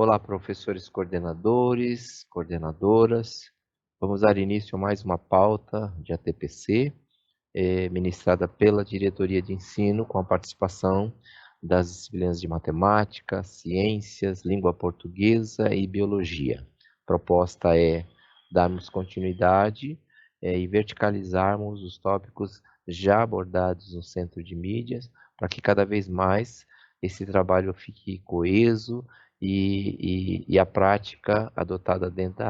Olá, professores coordenadores, coordenadoras. Vamos dar início a mais uma pauta de ATPC, ministrada pela Diretoria de Ensino, com a participação das disciplinas de Matemática, Ciências, Língua Portuguesa e Biologia. A proposta é darmos continuidade e verticalizarmos os tópicos já abordados no Centro de Mídias, para que cada vez mais esse trabalho fique coeso e a prática adotada dentro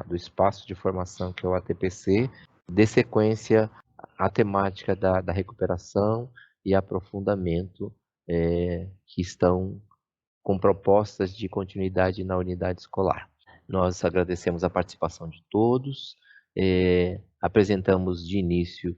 do espaço de formação que é o ATPC, dê sequência à temática da recuperação e aprofundamento que estão com propostas de continuidade na unidade escolar. Nós agradecemos a participação de todos, apresentamos de início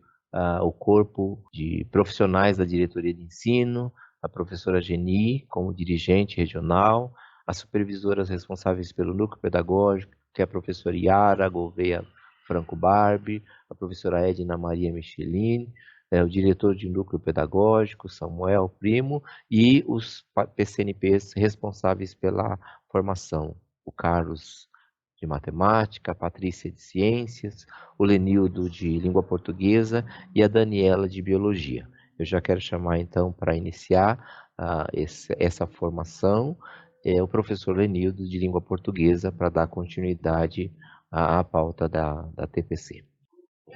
o corpo de profissionais da diretoria de ensino, a professora Geni, como dirigente regional, as supervisoras responsáveis pelo núcleo pedagógico, que é a professora Yara Gouveia Franco Barbi, a professora Edna Maria Michelin, o diretor de núcleo pedagógico, Samuel Primo, e os PCNPs responsáveis pela formação, o Carlos de Matemática, a Patrícia de Ciências, o Lenildo de Língua Portuguesa e a Daniela de Biologia. Eu já quero chamar então para iniciar essa formação o professor Lenildo de Língua Portuguesa para dar continuidade à pauta da TPC.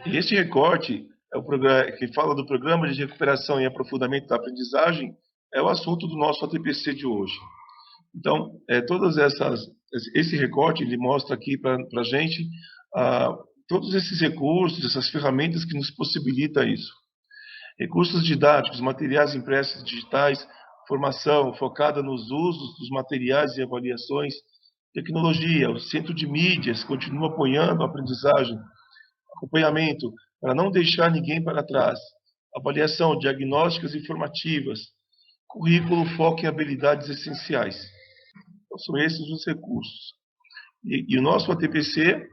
Este recorte é o programa que fala do Programa de Recuperação e Aprofundamento da Aprendizagem, é o assunto do nosso ATPC de hoje. Então, esse recorte ele mostra aqui para a gente todos esses recursos, essas ferramentas que nos possibilitam isso. Recursos didáticos, materiais impressos digitais, formação focada nos usos dos materiais e avaliações, tecnologia, o Centro de Mídias continua apoiando a aprendizagem, acompanhamento para não deixar ninguém para trás, avaliação diagnósticas e formativas, currículo foca em habilidades essenciais. Então, são esses os recursos. E o nosso ATPC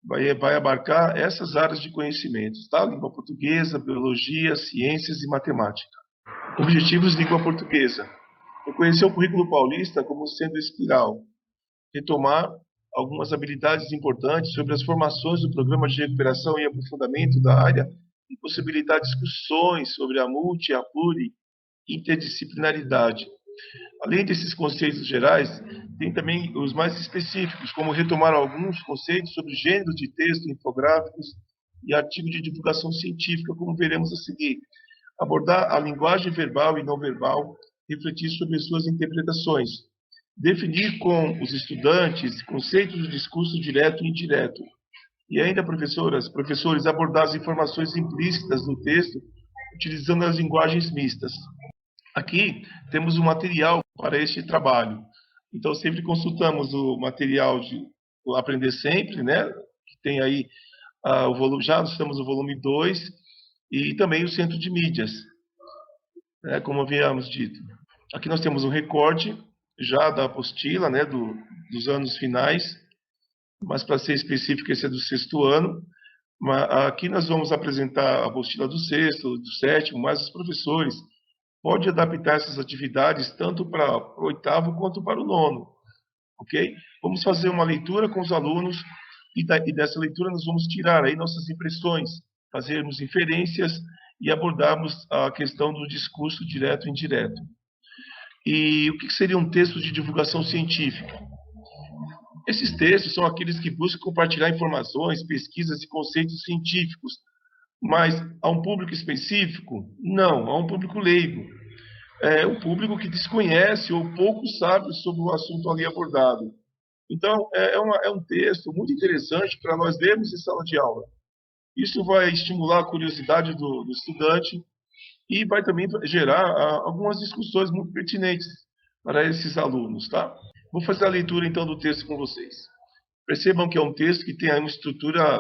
vai abarcar essas áreas de conhecimentos, tá? Língua portuguesa, biologia, ciências e matemática. Objetivos de língua portuguesa: reconhecer o currículo paulista como sendo espiral, retomar algumas habilidades importantes sobre as formações do Programa de Recuperação e Aprofundamento da área e possibilitar discussões sobre a multi, a pluri, interdisciplinaridade. Além desses conceitos gerais, tem também os mais específicos, como retomar alguns conceitos sobre gêneros de texto, infográficos e artigos de divulgação científica, como veremos a seguir. Abordar a linguagem verbal e não verbal, refletir sobre suas interpretações. Definir com os estudantes conceitos do discurso direto e indireto. E ainda, professores, abordar as informações implícitas no texto, utilizando as linguagens mistas. Aqui temos um material para este trabalho. Então, sempre consultamos o material de Aprender Sempre, né? Que tem aí o volume, já estamos no volume 2, e também o Centro de Mídias, né? Como havíamos dito. Aqui nós temos um recorte já da apostila, né? Dos anos finais, mas para ser específico, esse é do 6º ano. Mas aqui nós vamos apresentar a apostila do 6º, do 7º, mas os professores pode adaptar essas atividades tanto para o 8º quanto para o 9º, ok? Vamos fazer uma leitura com os alunos e dessa leitura nós vamos tirar aí nossas impressões, fazermos inferências e abordarmos a questão do discurso direto e indireto. E o que seria um texto de divulgação científica? Esses textos são aqueles que buscam compartilhar informações, pesquisas e conceitos científicos, mas a um público específico? Não, a um público leigo. É um público que desconhece ou pouco sabe sobre o assunto ali abordado. Então, é um texto muito interessante para nós lermos em sala de aula. Isso vai estimular a curiosidade do estudante e vai também gerar algumas discussões muito pertinentes para esses alunos, tá? Vou fazer a leitura, então, do texto com vocês. Percebam que é um texto que tem aí uma estrutura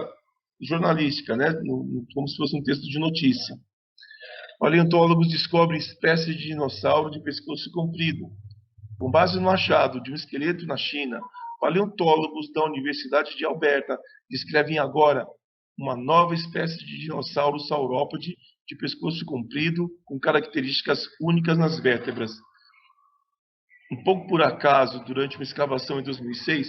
jornalística, né? Como se fosse um texto de notícia. Paleontólogos descobrem espécie de dinossauro de pescoço comprido. Com base no achado de um esqueleto na China, paleontólogos da Universidade de Alberta descrevem agora uma nova espécie de dinossauro saurópode de pescoço comprido com características únicas nas vértebras. Um pouco por acaso, durante uma escavação em 2006,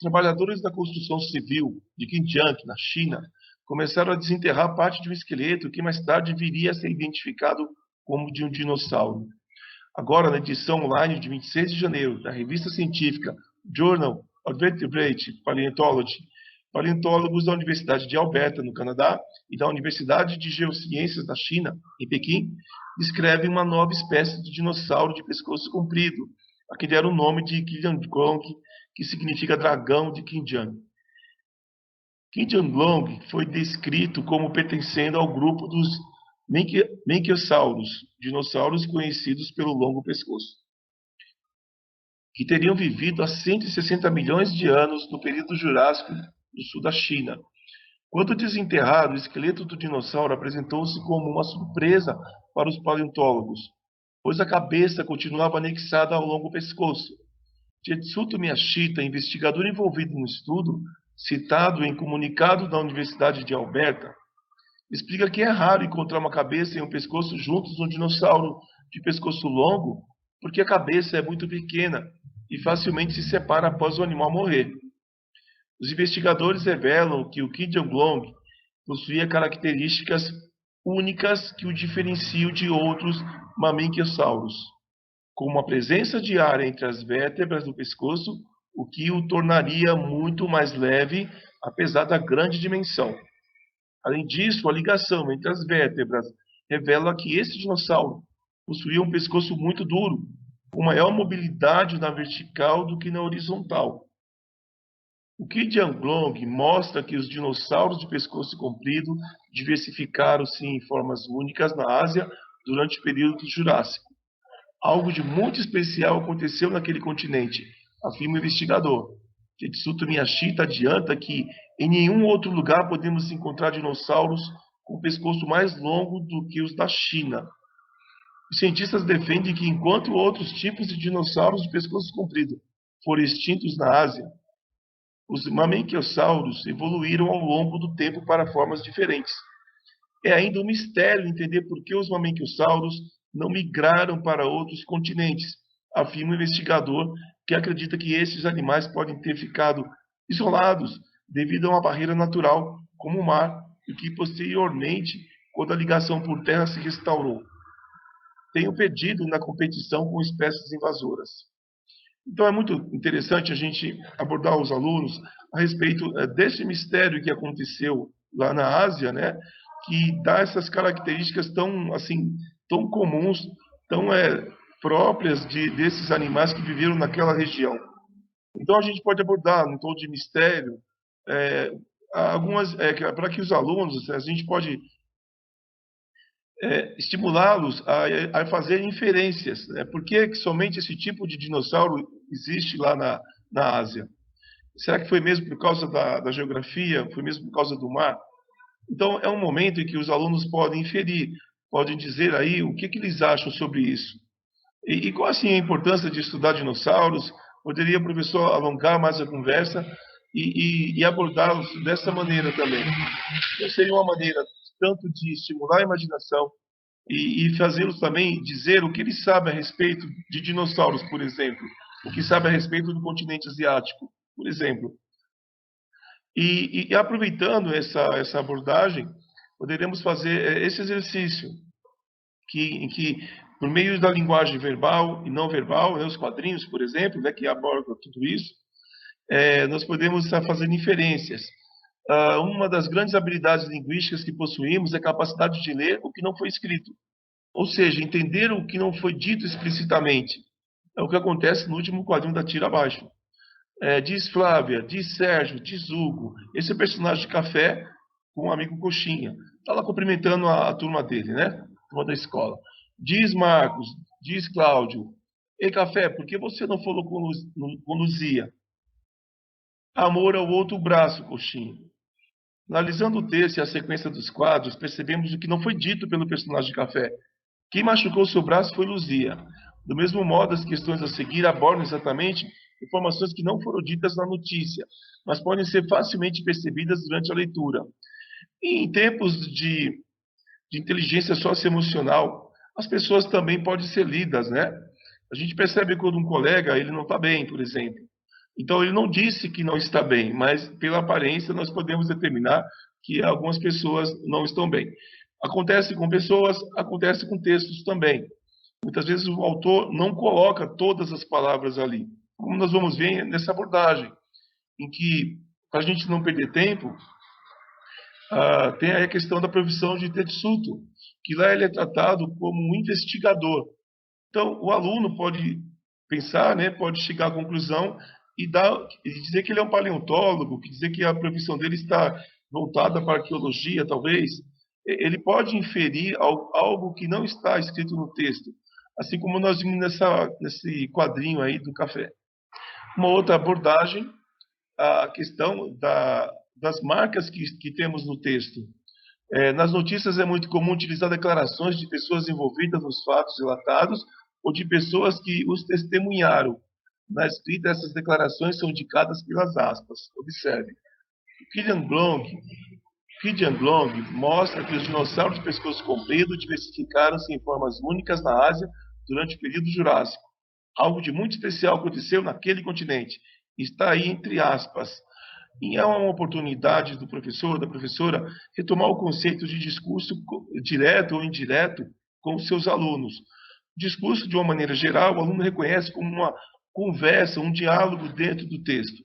trabalhadores da construção civil de Xinjiang, na China, começaram a desenterrar parte de um esqueleto que mais tarde viria a ser identificado como de um dinossauro. Agora, na edição online de 26 de janeiro da revista científica Journal of Vertebrate Paleontology, paleontólogos da Universidade de Alberta, no Canadá, e da Universidade de Geociências da China, em Pequim, descrevem uma nova espécie de dinossauro de pescoço comprido, a que deram o nome de Qianlong, que significa dragão de Xinjiang. Qianlong foi descrito como pertencendo ao grupo dos Menkyosaurus, dinossauros conhecidos pelo longo pescoço, que teriam vivido há 160 milhões de anos no período Jurássico do sul da China. Quando desenterrado, o esqueleto do dinossauro apresentou-se como uma surpresa para os paleontólogos, pois a cabeça continuava anexada ao longo pescoço. Tetsuto Miyashita, investigador envolvido no estudo, citado em comunicado da Universidade de Alberta, explica que é raro encontrar uma cabeça e um pescoço juntos no dinossauro de pescoço longo, porque a cabeça é muito pequena e facilmente se separa após o animal morrer. Os investigadores revelam que o Qianlong possuía características únicas que o diferenciam de outros mamenquiosauros, como a presença de ar entre as vértebras do pescoço, o que o tornaria muito mais leve, apesar da grande dimensão. Além disso, a ligação entre as vértebras revela que esse dinossauro possuía um pescoço muito duro, com maior mobilidade na vertical do que na horizontal. O Qianlong mostra que os dinossauros de pescoço comprido diversificaram-se em formas únicas na Ásia durante o período Jurássico. Algo de muito especial aconteceu naquele continente, afirma o investigador. Tetsuto Miyashita adianta que em nenhum outro lugar podemos encontrar dinossauros com pescoço mais longo do que os da China. Os cientistas defendem que enquanto outros tipos de dinossauros de pescoço comprido foram extintos na Ásia, os mamenquiosauros evoluíram ao longo do tempo para formas diferentes. É ainda um mistério entender por que os mamenquiosauros não migraram para outros continentes, afirma o investigador, que acredita que esses animais podem ter ficado isolados devido a uma barreira natural, como o mar, e que posteriormente, quando a ligação por terra se restaurou, tenham perdido na competição com espécies invasoras. Então é muito interessante a gente abordar os alunos a respeito desse mistério que aconteceu lá na Ásia, né, que dá essas características tão comuns, tão próprias desses animais que viveram naquela região. Então a gente pode abordar no tom de mistério algumas para que os alunos, a gente pode estimulá-los a fazer inferências. Por que somente esse tipo de dinossauro existe lá na Ásia? Será que foi mesmo por causa da geografia? Foi mesmo por causa do mar? Então, é um momento em que os alunos podem inferir, podem dizer aí o que eles acham sobre isso. E qual assim a importância de estudar dinossauros? Poderia o professor alongar mais a conversa e abordá-los dessa maneira também. Então, seria uma maneira tanto de estimular a imaginação e fazê-los também dizer o que eles sabem a respeito de dinossauros, por exemplo, o que sabem a respeito do continente asiático, por exemplo. E aproveitando essa abordagem, poderemos fazer esse exercício, em que, por meio da linguagem verbal e não verbal, os quadrinhos, por exemplo, que abordam tudo isso, nós podemos fazer inferências. Uma das grandes habilidades linguísticas que possuímos é a capacidade de ler o que não foi escrito, ou seja, entender o que não foi dito explicitamente. É o que acontece no último quadrinho da tira abaixo. Diz Flávia, diz Sérgio, diz Hugo. Esse é o personagem de café com um amigo Coxinha. Está lá cumprimentando a turma dele, né? A turma da escola. Diz Marcos, diz Cláudio. Ei, Café, por que você não falou com Luzia? Amor ao outro braço, Coxinha. Analisando o texto e a sequência dos quadros, percebemos o que não foi dito pelo personagem de Café. Quem machucou seu braço foi Luzia. Do mesmo modo, as questões a seguir abordam exatamente informações que não foram ditas na notícia, mas podem ser facilmente percebidas durante a leitura. E em tempos de inteligência socioemocional, as pessoas também podem ser lidas, né? A gente percebe quando um colega ele não está bem, por exemplo. Então, ele não disse que não está bem, mas pela aparência nós podemos determinar que algumas pessoas não estão bem. Acontece com pessoas, acontece com textos também. Muitas vezes o autor não coloca todas as palavras ali. Como nós vamos ver nessa abordagem, em que, para a gente não perder tempo, tem aí a questão da profissão de tetsuto, que lá ele é tratado como um investigador. Então, o aluno pode pensar, né, pode chegar à conclusão e dizer que ele é um paleontólogo, que dizer que a profissão dele está voltada para a arqueologia, talvez. Ele pode inferir algo que não está escrito no texto, assim como nós vimos nesse quadrinho aí do café. Uma outra abordagem, a questão das marcas que temos no texto. Nas notícias é muito comum utilizar declarações de pessoas envolvidas nos fatos relatados ou de pessoas que os testemunharam. Na escrita, essas declarações são indicadas pelas aspas. Observe. Phidian Glong mostra que os dinossauros de pescoço comprido diversificaram-se em formas únicas na Ásia durante o período Jurássico. Algo de muito especial aconteceu naquele continente. Está aí entre aspas. E é uma oportunidade do professor, da professora, retomar o conceito de discurso direto ou indireto com os seus alunos. O discurso, de uma maneira geral, o aluno reconhece como uma conversa, um diálogo dentro do texto.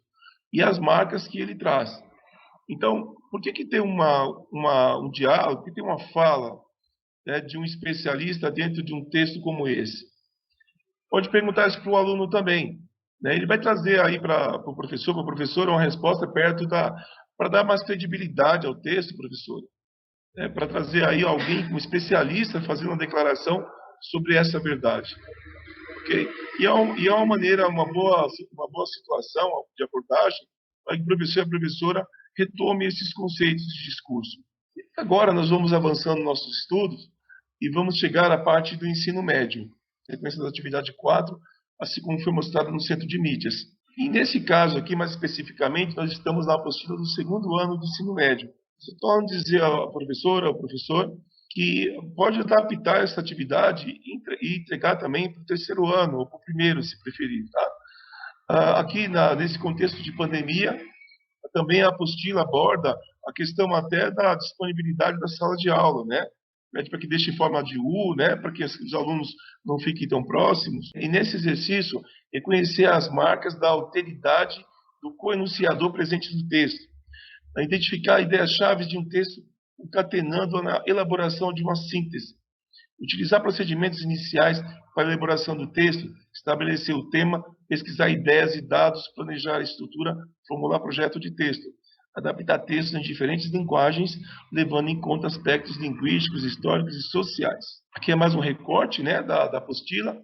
E as marcas que ele traz. Então, por que tem um diálogo, por que tem uma fala, né, de um especialista dentro de um texto como esse? Pode perguntar isso para o aluno também. Né? Ele vai trazer aí para o professor, para a professora, uma resposta para dar mais credibilidade ao texto, professor. Né? Para trazer aí alguém, um especialista, fazendo uma declaração sobre essa verdade. Okay? E é uma maneira, uma boa situação de abordagem para que o professor e a professora retome esses conceitos de discurso. Agora nós vamos avançando nos nossos estudos e vamos chegar à parte do ensino médio, sequência da atividade 4, assim como foi mostrado no centro de mídias. E nesse caso aqui, mais especificamente, nós estamos na apostila do segundo ano do ensino médio. Só dizer à professora, ao professor, que pode adaptar essa atividade e entregar também para o terceiro ano, ou para o primeiro, se preferir. Tá? Aqui, nesse contexto de pandemia, também a apostila aborda a questão até da disponibilidade da sala de aula, né? Para que deixe em forma de U, né? Para que os alunos não fiquem tão próximos. E nesse exercício, reconhecer as marcas da alteridade do coenunciador presente no texto. Identificar ideias-chave de um texto, concatenando na elaboração de uma síntese. Utilizar procedimentos iniciais para a elaboração do texto, estabelecer o tema, pesquisar ideias e dados, planejar a estrutura, formular projeto de texto. Adaptar textos em diferentes linguagens, levando em conta aspectos linguísticos, históricos e sociais. Aqui é mais um recorte, né, da apostila,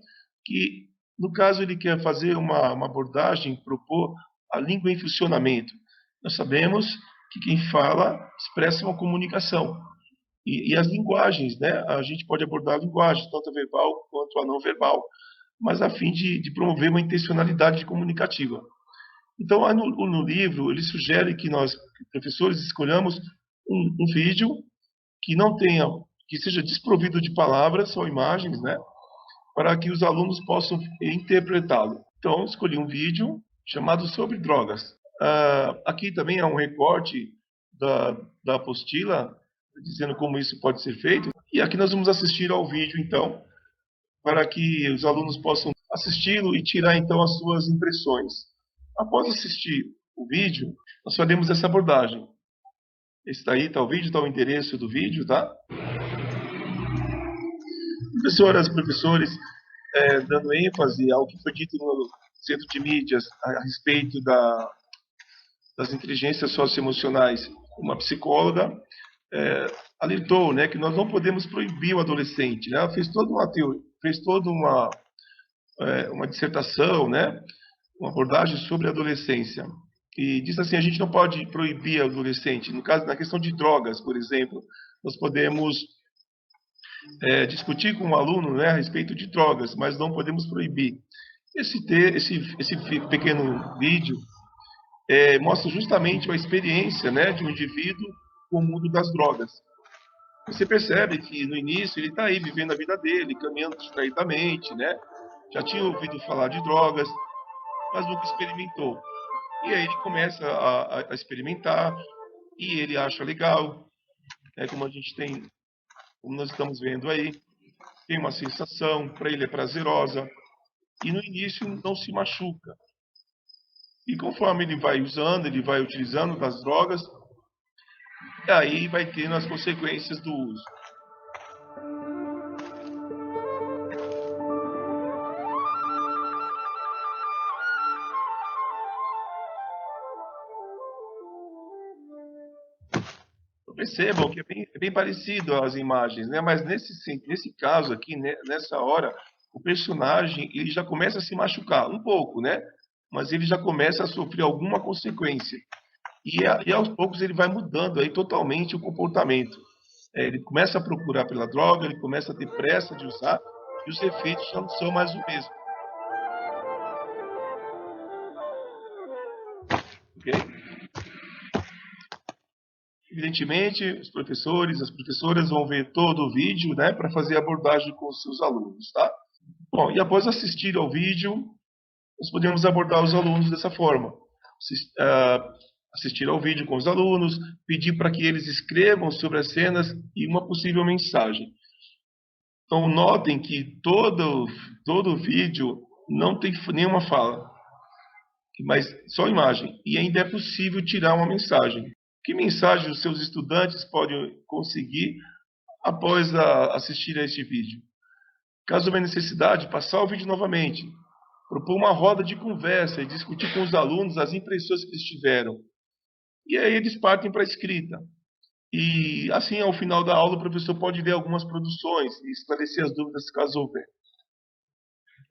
que, no caso, ele quer fazer uma abordagem, propor a língua em funcionamento. Nós sabemos que quem fala expressa uma comunicação. E as linguagens, né? A gente pode abordar linguagens, tanto a verbal quanto a não verbal, mas a fim de promover uma intencionalidade comunicativa. Então, no livro, ele sugere que nós, professores, escolhamos um vídeo que seja desprovido de palavras ou imagens, né? Para que os alunos possam interpretá-lo. Então, escolhi um vídeo chamado Sobre Drogas. Aqui também há um recorte da apostila, dizendo como isso pode ser feito. E aqui nós vamos assistir ao vídeo, então, para que os alunos possam assisti-lo e tirar, então, as suas impressões. Após assistir o vídeo, nós faremos essa abordagem. Esse daí está o vídeo, está o endereço do vídeo, tá? Professoras, professores, dando ênfase ao que foi dito no centro de mídias a respeito das inteligências socioemocionais. Uma psicóloga alertou, né, que nós não podemos proibir o adolescente. Né? Ela fez toda uma teoria, fez toda uma dissertação, né, uma abordagem sobre a adolescência. E disse assim, a gente não pode proibir o adolescente. No caso, na questão de drogas, por exemplo, nós podemos discutir com o aluno, né, a respeito de drogas, mas não podemos proibir. Esse pequeno vídeo mostra justamente a experiência, né, de um indivíduo com o mundo das drogas. Você percebe que no início ele está aí vivendo a vida dele, caminhando distraidamente, né? já tinha ouvido falar de drogas, mas nunca experimentou. E aí ele começa a experimentar, e ele acha legal, como a gente tem, como nós estamos vendo aí, tem uma sensação, para ele é prazerosa, e no início não se machuca. E conforme ele vai usando, ele vai utilizando das drogas, aí vai tendo as consequências do uso. Percebam que é bem parecido as imagens, né? Mas nesse caso aqui, né, nessa hora, o personagem ele já começa a se machucar um pouco, né? Mas ele já começa a sofrer alguma consequência. E aos poucos ele vai mudando aí totalmente o comportamento. Ele começa a procurar pela droga, ele começa a ter pressa de usar, e os efeitos já não são mais o mesmo. Ok? Evidentemente, os professores, as professoras vão ver todo o vídeo, né, para fazer a abordagem com os seus alunos, tá? Bom, e após assistir ao vídeo, nós podemos abordar os alunos dessa forma. Assistir ao vídeo com os alunos, pedir para que eles escrevam sobre as cenas e uma possível mensagem. Então, notem que todo o vídeo não tem nenhuma fala, mas só imagem. E ainda é possível tirar uma mensagem. Que mensagem os seus estudantes podem conseguir após assistir a este vídeo? Caso houver necessidade, passar o vídeo novamente, propor uma roda de conversa e discutir com os alunos as impressões que eles tiveram. E aí eles partem para a escrita. E assim, ao final da aula, o professor pode ler algumas produções e esclarecer as dúvidas caso houver.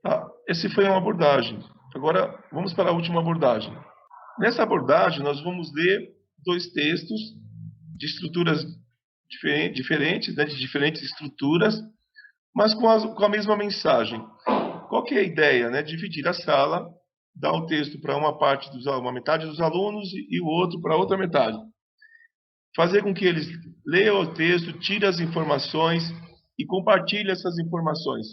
Tá? Essa foi uma abordagem. Agora, vamos para a última abordagem. Nessa abordagem, nós vamos ler 2 textos de estruturas diferentes, né, de diferentes estruturas, mas com a mesma mensagem. Qual que é a ideia? Né? Dividir a sala, dar o texto para uma metade dos alunos e o outro para outra metade. Fazer com que eles leiam o texto, tirem as informações e compartilhem essas informações.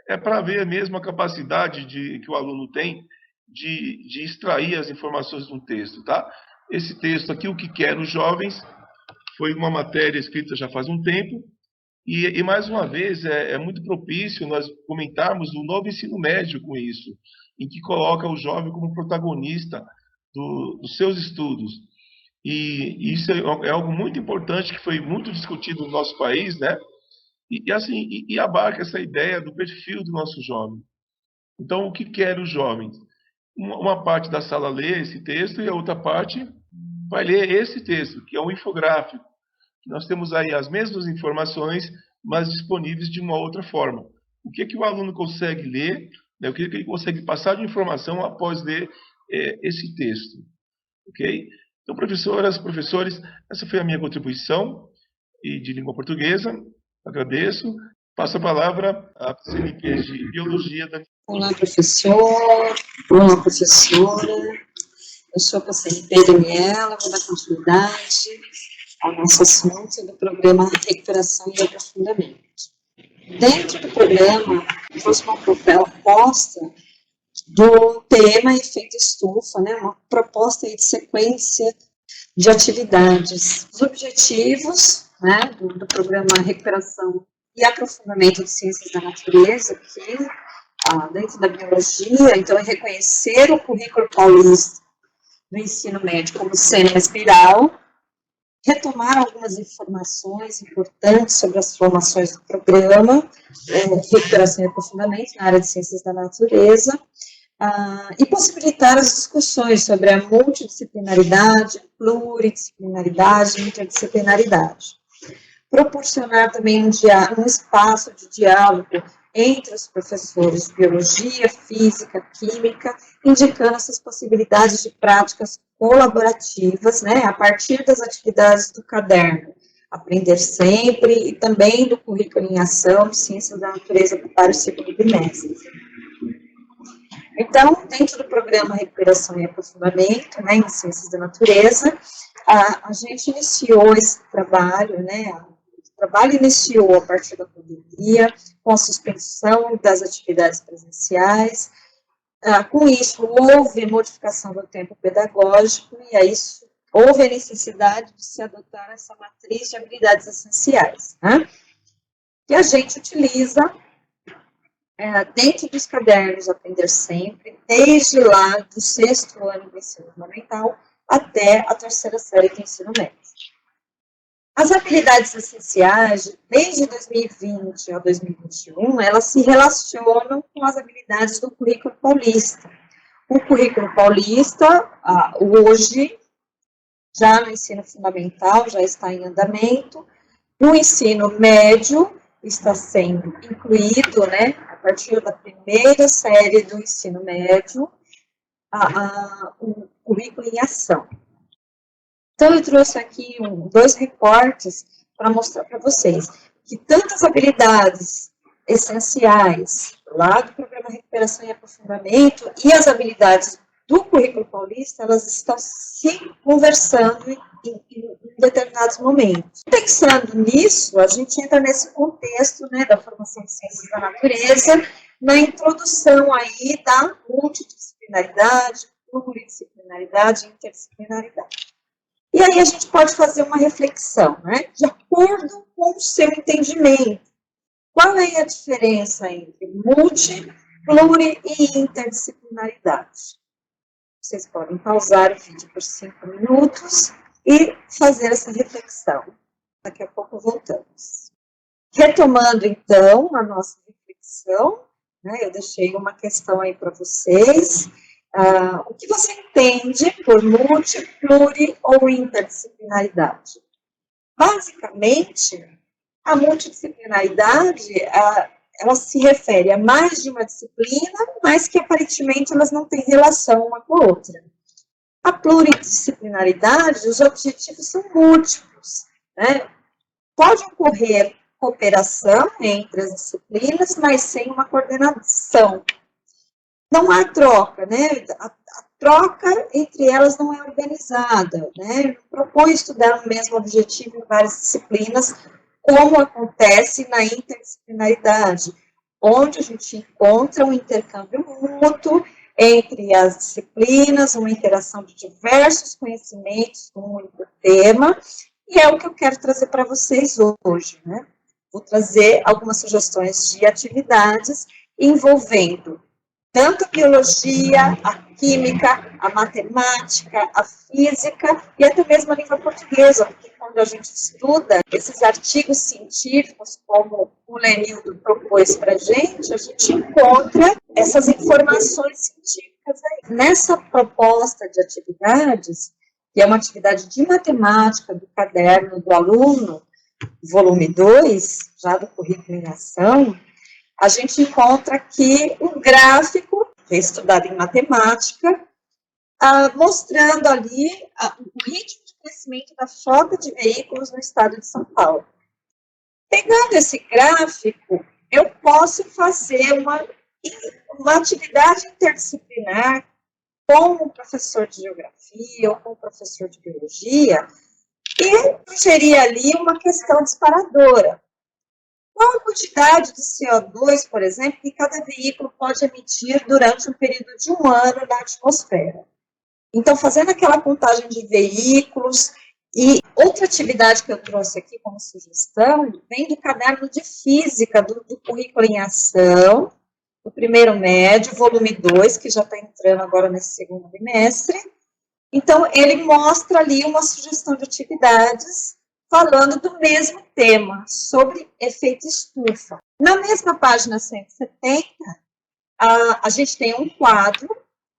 É para ver mesmo a capacidade que o aluno tem de extrair as informações de um texto, tá? Esse texto aqui, O que Quero os Jovens, foi uma matéria escrita já faz um tempo, e mais uma vez, é muito propício nós comentarmos o novo ensino médio com isso, em que coloca o jovem como protagonista dos seus estudos. E isso é algo muito importante, que foi muito discutido no nosso país, né? E abarca essa ideia do perfil do nosso jovem. Então, o que quer os jovens? Uma parte da sala lê esse texto e a outra parte vai ler esse texto, que é um infográfico. Nós temos aí as mesmas informações, mas disponíveis de uma outra forma. O que o aluno consegue ler, né, o que ele consegue passar de informação após ler esse texto. Ok? Então, professoras, professores, essa foi a minha contribuição de língua portuguesa. Agradeço. Passo a palavra à CNP de Biologia. Olá, professor. Olá, professora. Eu sou a CNP Daniela, vou dar continuidade ao nosso assunto do programa Recuperação e Aprofundamento. Dentro do programa, trouxe uma proposta do tema Efeito Estufa, né? Uma proposta aí de sequência de atividades. Os objetivos, né, do programa Recuperação e Aprofundamento de Ciências da Natureza, aqui, dentro da biologia, então, é reconhecer o currículo paulista do ensino médio como sendo uma espiral, retomar algumas informações importantes sobre as formações do programa, Recuperação e Aprofundamento na área de Ciências da Natureza, e possibilitar as discussões sobre a multidisciplinaridade, pluridisciplinaridade e interdisciplinaridade. Proporcionar também um espaço de diálogo entre os professores de biologia, física, química, indicando essas possibilidades de práticas colaborativas, né, a partir das atividades do caderno, Aprender Sempre, e também do currículo em ação, Ciências da Natureza para o segundo bimestre. Então, dentro do programa Recuperação e Aprofundamento, né, em Ciências da Natureza, a gente iniciou esse trabalho, né, trabalho iniciou a partir da pandemia, com a suspensão das atividades presenciais. Com isso, houve modificação do tempo pedagógico, e aí houve a necessidade de se adotar essa matriz de habilidades essenciais, né? Que a gente utiliza dentro dos cadernos Aprender Sempre, desde lá do 6º ano do ensino fundamental até a 3ª série do ensino médio. As habilidades essenciais, desde 2020 a 2021, elas se relacionam com as habilidades do currículo paulista. O currículo paulista, hoje, já no ensino fundamental, já está em andamento. No ensino médio, está sendo incluído, né, a partir da 1ª série do ensino médio, o currículo em ação. Então, eu trouxe aqui 2 recortes para mostrar para vocês que tantas habilidades essenciais lá do Programa Recuperação e Aprofundamento e as habilidades do currículo paulista, elas estão se conversando em determinados momentos. Pensando nisso, a gente entra nesse contexto, né, da formação de ciências da natureza, na introdução aí da multidisciplinaridade, pluridisciplinaridade e interdisciplinaridade. E aí a gente pode fazer uma reflexão, né, de acordo com o seu entendimento. Qual é a diferença entre multi, pluri e interdisciplinaridade? Vocês podem pausar o vídeo por 5 minutos e fazer essa reflexão. Daqui a pouco voltamos. Retomando, então, a nossa reflexão, né, eu deixei uma questão aí para vocês. O que você entende por multi, pluri ou interdisciplinaridade? Basicamente, a multidisciplinaridade, ela se refere a mais de uma disciplina, mas que aparentemente elas não têm relação uma com a outra. A pluridisciplinaridade, os objetivos são múltiplos, né? Pode ocorrer cooperação entre as disciplinas, mas sem uma coordenação. Não há troca, né? A troca entre elas não é organizada, né? Propõe estudar o mesmo objetivo em várias disciplinas, como acontece na interdisciplinaridade, onde a gente encontra um intercâmbio mútuo entre as disciplinas, uma interação de diversos conhecimentos com um único tema, e é o que eu quero trazer para vocês hoje, né? Vou trazer algumas sugestões de atividades envolvendo tanto a biologia, a química, a matemática, a física e até mesmo a língua portuguesa, porque quando a gente estuda esses artigos científicos, como o Lenildo propôs para a gente encontra essas informações científicas aí. Nessa proposta de atividades, que é uma atividade de matemática do caderno do aluno, volume 2, já do currículo em ação, a gente encontra aqui um gráfico, que é estudado em matemática, mostrando ali o ritmo de crescimento da frota de veículos no estado de São Paulo. Pegando esse gráfico, eu posso fazer uma atividade interdisciplinar com o professor de geografia ou com o professor de biologia e sugerir ali uma questão disparadora. Qual a quantidade de CO2, por exemplo, que cada veículo pode emitir durante um período de 1 ano na atmosfera? Então, fazendo aquela contagem de veículos, e outra atividade que eu trouxe aqui como sugestão, vem do caderno de física do currículo em ação, do 1º médio, volume 2, que já está entrando agora nesse 2º bimestre. Então, ele mostra ali uma sugestão de atividades falando do mesmo tema, sobre efeito estufa. Na mesma página 170, a gente tem um quadro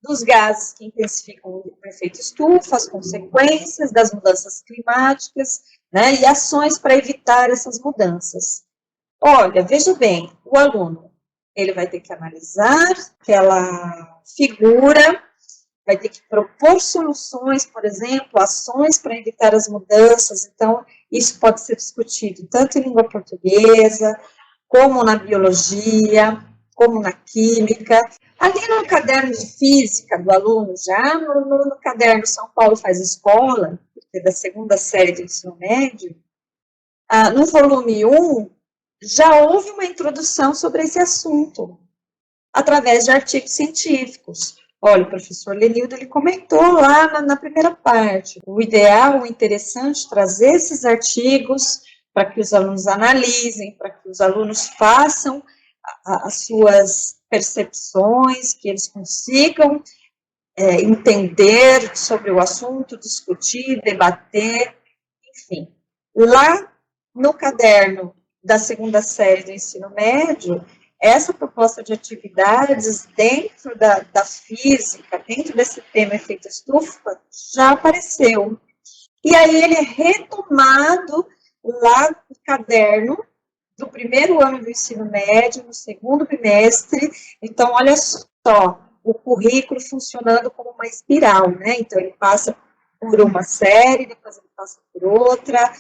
dos gases que intensificam o efeito estufa, as consequências das mudanças climáticas, né, e ações para evitar essas mudanças. Olha, veja bem, o aluno, ele vai ter que analisar aquela figura, vai ter que propor soluções, por exemplo, ações para evitar as mudanças. Então, isso pode ser discutido tanto em língua portuguesa, como na biologia, como na química. Ali no caderno de física do aluno, já no caderno São Paulo Faz Escola, que é da 2ª série do ensino médio, no volume 1, já houve uma introdução sobre esse assunto, através de artigos científicos. Olha, o professor Lenildo, ele comentou lá na primeira parte, o ideal, o interessante, trazer esses artigos para que os alunos analisem, para que os alunos façam as suas percepções, que eles consigam entender sobre o assunto, discutir, debater, enfim. Lá no caderno da segunda série do ensino médio, essa proposta de atividades dentro da física, dentro desse tema efeito estufa, já apareceu. E aí ele é retomado lá no caderno do primeiro ano do ensino médio, no segundo bimestre. Então, olha só, o currículo funcionando como uma espiral, né? Então, ele passa por uma série, depois ele passa por outra,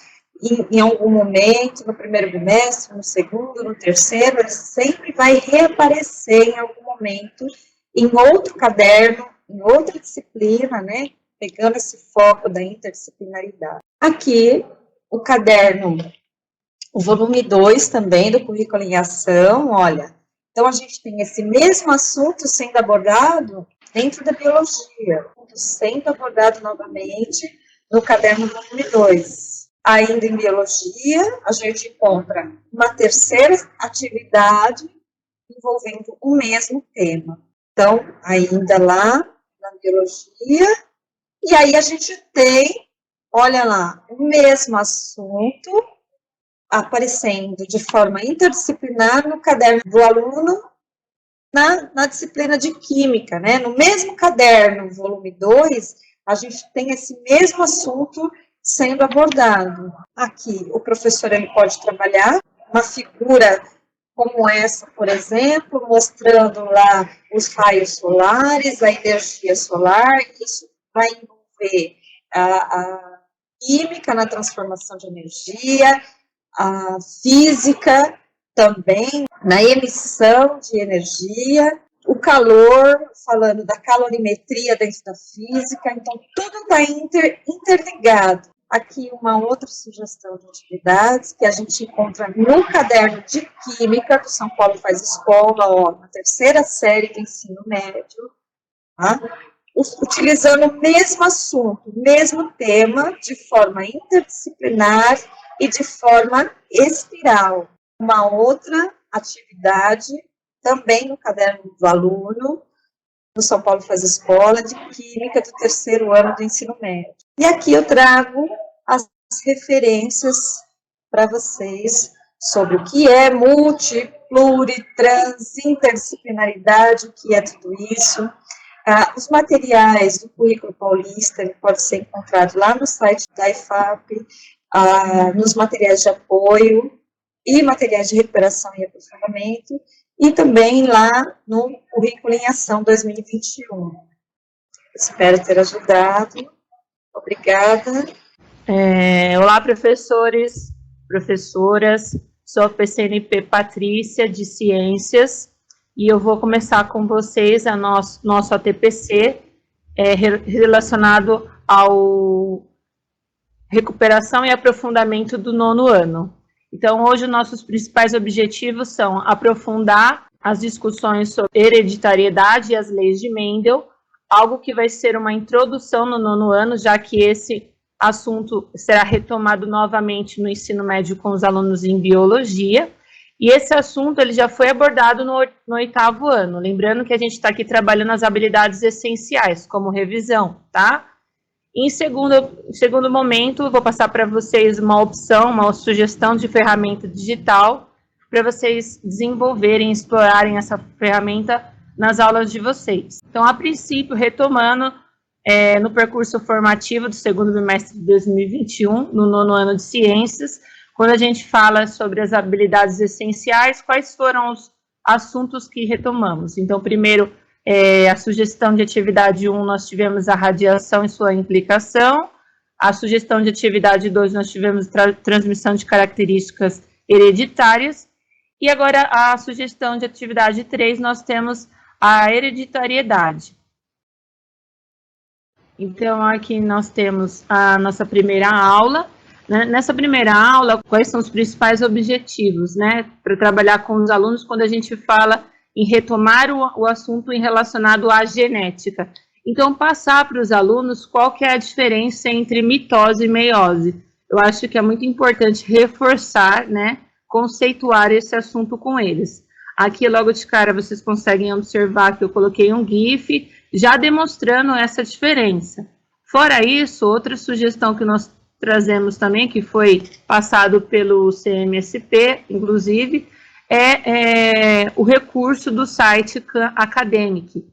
em algum momento, no primeiro bimestre, no segundo, no terceiro, ele sempre vai reaparecer em algum momento, em outro caderno, em outra disciplina, né? Pegando esse foco da interdisciplinaridade. Aqui, o caderno, o volume 2 também, do currículo em ação, olha. Então, a gente tem esse mesmo assunto sendo abordado dentro da biologia, sendo abordado novamente no caderno volume 2. Ainda em biologia, a gente encontra uma terceira atividade envolvendo o mesmo tema. Então, ainda lá na biologia, e aí a gente tem, olha lá, o mesmo assunto aparecendo de forma interdisciplinar no caderno do aluno na disciplina de Química, né? No mesmo caderno, volume 2, a gente tem esse mesmo assunto sendo abordado. Aqui, o professor ele pode trabalhar uma figura como essa, por exemplo, mostrando lá os raios solares, a energia solar, isso vai envolver a química na transformação de energia, a física também, na emissão de energia, o calor, falando da calorimetria dentro da física, então tudo está interligado. Aqui uma outra sugestão de atividades que a gente encontra no caderno de Química do São Paulo Faz Escola, ó, na terceira série do ensino médio, tá? Utilizando o mesmo assunto, o mesmo tema, de forma interdisciplinar e de forma espiral. Uma outra atividade, também no caderno do aluno, do São Paulo Faz Escola, de Química do terceiro ano do ensino médio. E aqui eu trago as referências para vocês sobre o que é multi, pluri, trans, interdisciplinaridade, o que é tudo isso. Os materiais do currículo paulista, ele pode ser encontrado lá no site da IFAP, nos materiais de apoio e materiais de recuperação e aprofundamento, e também lá no currículo em ação 2021. Espero ter ajudado. Obrigada. Olá, professores, professoras. Sou a PCNP Patrícia, de Ciências, e eu vou começar com vocês a nosso ATPC relacionado ao recuperação e aprofundamento do 9º ano. Então, hoje, nossos principais objetivos são aprofundar as discussões sobre hereditariedade e as leis de Mendel, algo que vai ser uma introdução no 9º ano, já que esse assunto será retomado novamente no ensino médio com os alunos em biologia, e esse assunto ele já foi abordado no 8º ano, lembrando que a gente está aqui trabalhando as habilidades essenciais, como revisão, tá? Em segundo momento, vou passar para vocês uma opção, uma sugestão de ferramenta digital para vocês desenvolverem, explorarem essa ferramenta nas aulas de vocês. Então, a princípio, retomando no percurso formativo do segundo bimestre de 2021, no 9º ano de Ciências, quando a gente fala sobre as habilidades essenciais, quais foram os assuntos que retomamos? Então, primeiro, a sugestão de atividade 1, nós tivemos a radiação e sua implicação. A sugestão de atividade 2, nós tivemos transmissão de características hereditárias. E agora, a sugestão de atividade 3, nós temos a hereditariedade. Então, aqui nós temos a nossa primeira aula. né, nessa primeira aula, quais são os principais objetivos, né, para trabalhar com os alunos quando a gente fala em retomar o assunto relacionado à genética. Então, passar para os alunos qual que é a diferença entre mitose e meiose. Eu acho que é muito importante reforçar, né, conceituar esse assunto com eles. Aqui, logo de cara, vocês conseguem observar que eu coloquei um GIF já demonstrando essa diferença. Fora isso, outra sugestão que nós trazemos também, que foi passado pelo CMSP, inclusive, é o recurso do site Khan Academic.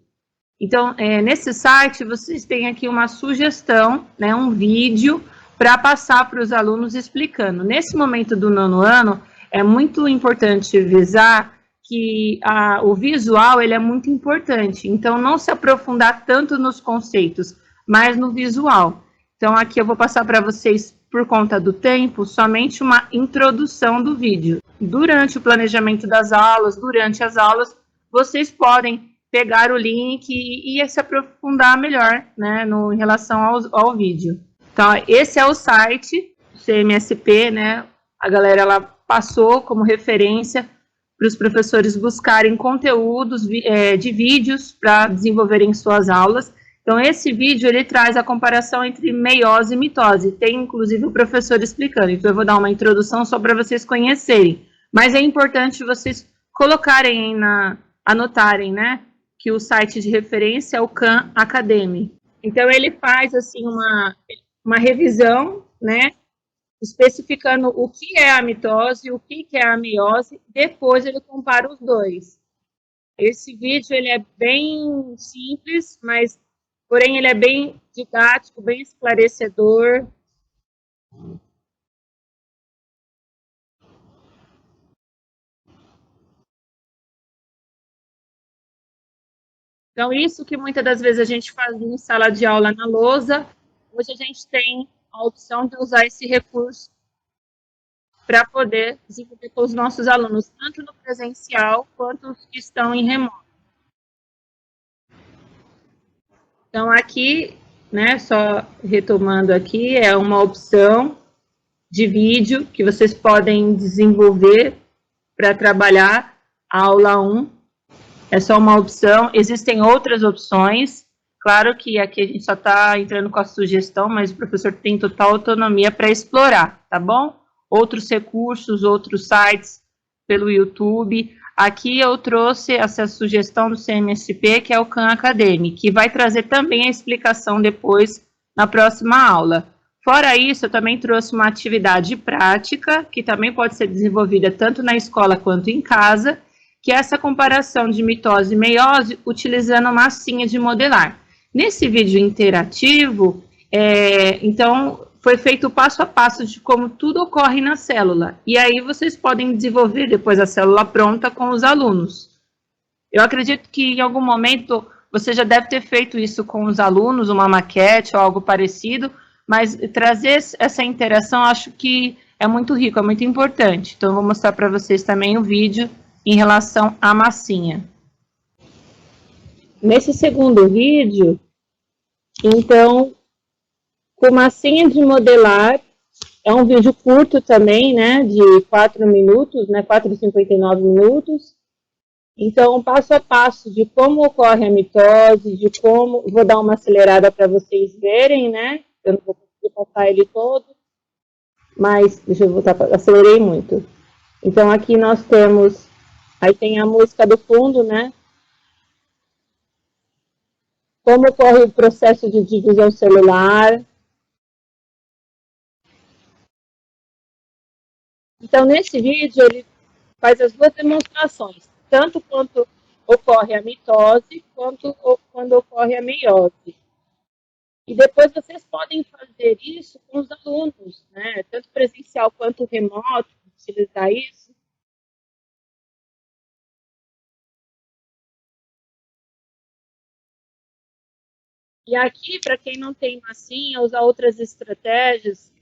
Então, nesse site, vocês têm aqui uma sugestão, né, um vídeo, para passar para os alunos explicando. Nesse momento do nono ano, é muito importante visar que o visual ele é muito importante. Então, não se aprofundar tanto nos conceitos, mas no visual. Então, aqui eu vou passar para vocês, por conta do tempo, somente uma introdução do vídeo. Durante o planejamento das aulas, durante as aulas, vocês podem pegar o link e se aprofundar melhor, né, em relação ao vídeo. Então, esse é o site, CMSP, né, a galera ela passou como referência para os professores buscarem conteúdos de vídeos para desenvolverem suas aulas. Então, esse vídeo, ele traz a comparação entre meiose e mitose. Tem, inclusive, o professor explicando. Então, eu vou dar uma introdução só para vocês conhecerem. Mas é importante vocês colocarem, anotarem, né, que o site de referência é o Khan Academy. Então, ele faz, assim, uma revisão, né, especificando o que é a mitose, o que é a meiose, depois ele compara os dois. Esse vídeo, ele é bem simples, mas, porém, ele é bem didático, bem esclarecedor. Então, isso que muitas das vezes a gente fazia em sala de aula na lousa, hoje a gente tem a opção de usar esse recurso para poder desenvolver com os nossos alunos, tanto no presencial quanto os que estão em remoto. Então, aqui, né, só retomando aqui, é uma opção de vídeo que vocês podem desenvolver para trabalhar a aula 1. É só uma opção, existem outras opções. Claro que aqui a gente só está entrando com a sugestão, mas o professor tem total autonomia para explorar, tá bom? Outros recursos, outros sites pelo YouTube. Aqui eu trouxe essa sugestão do CMSP, que é o Khan Academy, que vai trazer também a explicação depois na próxima aula. Fora isso, eu também trouxe uma atividade prática, que também pode ser desenvolvida tanto na escola quanto em casa, que é essa comparação de mitose e meiose utilizando massinha de modelar. Nesse vídeo interativo, então, foi feito o passo a passo de como tudo ocorre na célula. E aí vocês podem desenvolver depois a célula pronta com os alunos. Eu acredito que em algum momento você já deve ter feito isso com os alunos, uma maquete ou algo parecido, mas trazer essa interação acho que é muito rico, é muito importante. Então, eu vou mostrar para vocês também o vídeo em relação à massinha. Nesse segundo vídeo, então, com massinha de modelar, é um vídeo curto também, né, de 4 minutos, né, 4,59 minutos. Então, passo a passo de como ocorre a mitose, de como... Vou dar uma acelerada para vocês verem, né, eu não vou conseguir passar ele todo, mas, deixa eu voltar, acelerei muito. Então, aqui nós temos... Aí tem a música do fundo, né? Como ocorre o processo de divisão celular. Então, nesse vídeo, ele faz as duas demonstrações, tanto quanto ocorre a mitose, quanto quando ocorre a meiose. E depois vocês podem fazer isso com os alunos, né? Tanto presencial quanto remoto, utilizar isso. E aqui, para quem não tem massinha, usar outras estratégias,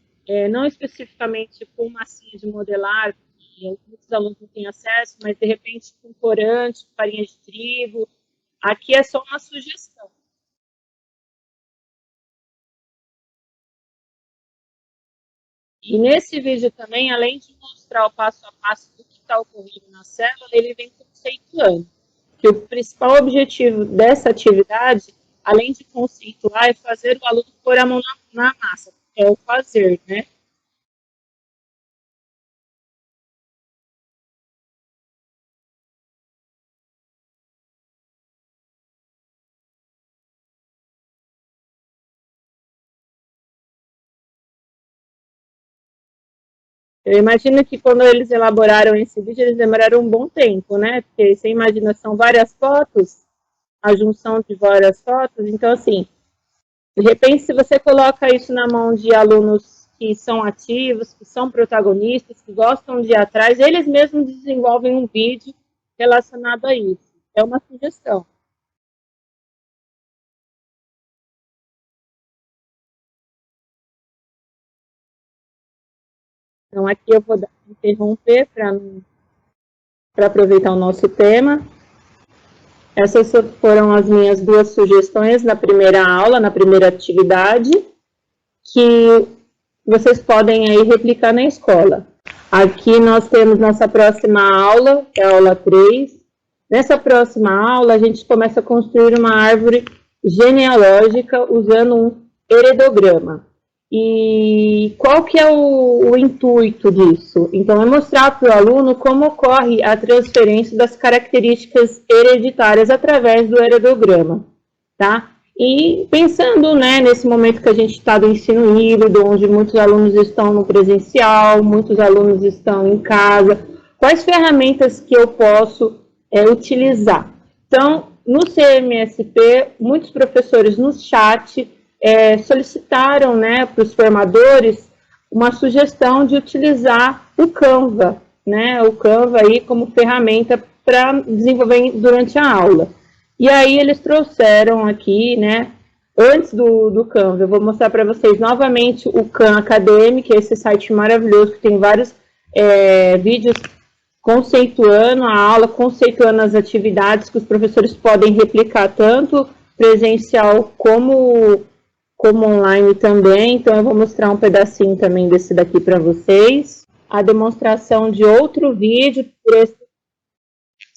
não especificamente com massinha de modelar, que muitos alunos não têm acesso, mas de repente com corante, farinha de trigo. Aqui é só uma sugestão. E nesse vídeo também, além de mostrar o passo a passo do que está ocorrendo na célula, ele vem conceituando. Que o principal objetivo dessa atividade, além de conceituar, é fazer o aluno pôr a mão na massa, é o fazer, né? Eu imagino que quando eles elaboraram esse vídeo, eles demoraram um bom tempo, né? Porque você imagina, são várias fotos, a junção de várias fotos, então assim, de repente, se você coloca isso na mão de alunos que são ativos, que são protagonistas, que gostam de ir atrás, eles mesmos desenvolvem um vídeo relacionado a isso. É uma sugestão. Então, aqui eu vou interromper para aproveitar o nosso tema. Essas foram as minhas 2 sugestões na primeira aula, na primeira atividade, que vocês podem aí replicar na escola. Aqui nós temos nossa próxima aula, que é a aula 3. Nessa próxima aula, a gente começa a construir uma árvore genealógica usando um heredograma. E qual que é o intuito disso? Então, é mostrar para o aluno como ocorre a transferência das características hereditárias através do heredograma, tá? E pensando, né, nesse momento que a gente está do ensino híbrido, onde muitos alunos estão no presencial, muitos alunos estão em casa, quais ferramentas que eu posso utilizar? Então, no CMSP, muitos professores no chat solicitaram, né, para os formadores uma sugestão de utilizar o Canva, né, o Canva aí como ferramenta para desenvolver durante a aula. E aí eles trouxeram aqui, né, antes do Canva, eu vou mostrar para vocês novamente o Khan Academy, que é esse site maravilhoso que tem vários vídeos conceituando a aula, conceituando as atividades que os professores podem replicar tanto presencial como online também. Então eu vou mostrar um pedacinho também desse daqui para vocês. A demonstração de outro vídeo